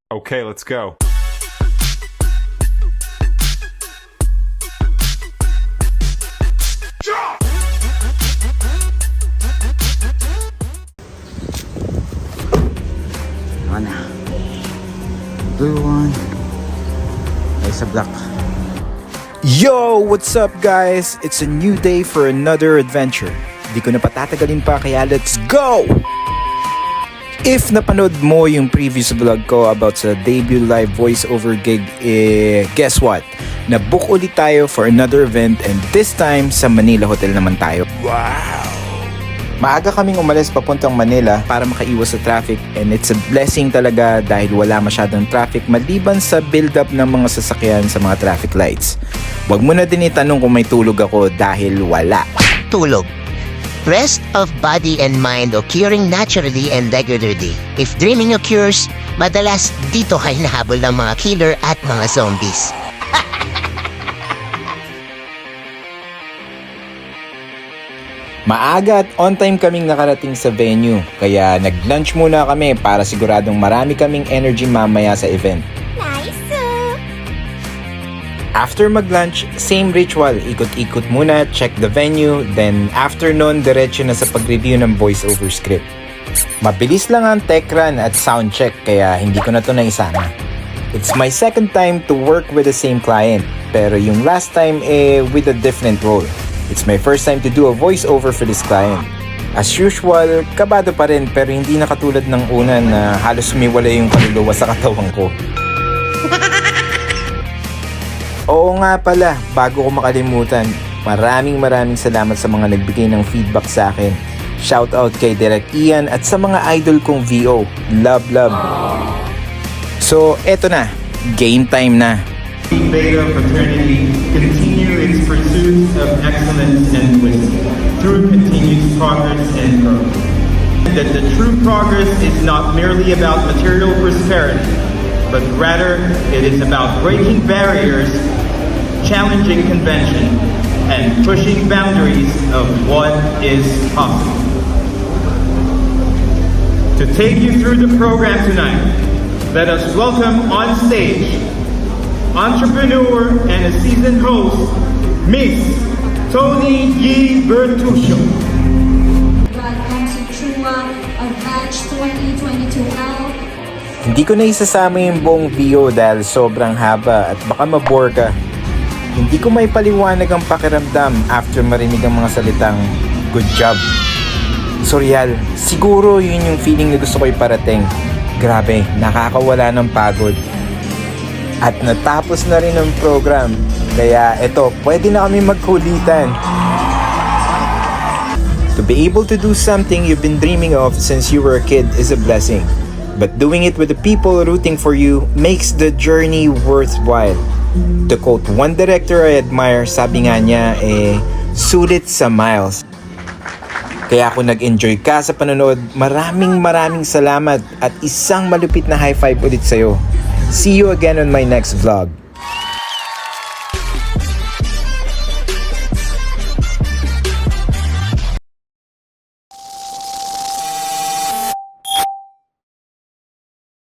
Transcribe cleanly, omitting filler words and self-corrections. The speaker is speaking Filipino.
Okay, let's go. Mana? Blue one. Ay, sa black. Yo! What's up guys? It's a new day for another adventure. Di ko na patatagalin pa kaya let's go! If napanood mo yung previous vlog ko about sa debut live voiceover gig, guess what? Nabook ulit tayo for another event and this time sa Manila Hotel naman tayo. Wow! Maaga kaming umalis papuntang Manila para makaiwas sa traffic and it's a blessing talaga dahil wala masyadong traffic maliban sa build-up ng mga sasakyan sa mga traffic lights. Huwag mo na din itanong kung may tulog ako dahil wala. Tulog. Rest of body and mind occurring naturally and regularly. If dreaming occurs, madalas dito kayo nahabol ng mga killer at mga zombies. Maaga at on time kaming nakarating sa venue, kaya nag-lunch muna kami para siguradong marami kaming energy mamaya sa event. Nice! After mag-lunch, same ritual, ikot-ikot muna, check the venue, then after nun, diretso na sa pag-review ng voice-over script. Mabilis lang ang tech run at sound check, kaya hindi ko na to naisama. It's my second time to work with the same client, pero yung last time with a different role. It's my first time to do a voiceover for this client. As usual, kabado pa rin pero hindi na katulad ng una na halos sumiwala yung kaluluwa sa katawan ko. Oo nga pala, bago ko makalimutan, maraming salamat sa mga nagbigay ng feedback sa akin. Shoutout kay Direct Ian at sa mga idol kong VO. Love. So, eto na. Game time na. Beta fraternity continue its pursuit of excellence and wisdom through continued progress and growth. That the true progress is not merely about material prosperity, but rather it is about breaking barriers, challenging convention, and pushing boundaries of what is possible. To take you through the program tonight, let us welcome on stage entrepreneur and a seasoned host, Miss Tony Yi Bertuccio. Welcome to Trua of Batch 2022L. Hindi ko na isasama yung buong video dahil sobrang haba at baka mabore ka. Hindi ko may paliwanag ang pakiramdam after marinig ang mga salitang good job. Surreal, siguro yun yung feeling na gusto ko iparating. Grabe, nakakawala ng pagod. At natapos na rin ang program. Kaya eto, pwede na kami magkulitan. To be able to do something you've been dreaming of since you were a kid is a blessing. But doing it with the people rooting for you makes the journey worthwhile. To quote one director I admire, sabi nga niya, sulit sa miles. Kaya kung nag-enjoy ka sa panonood, maraming salamat at isang malupit na high five ulit sa'yo. See you again on my next vlog.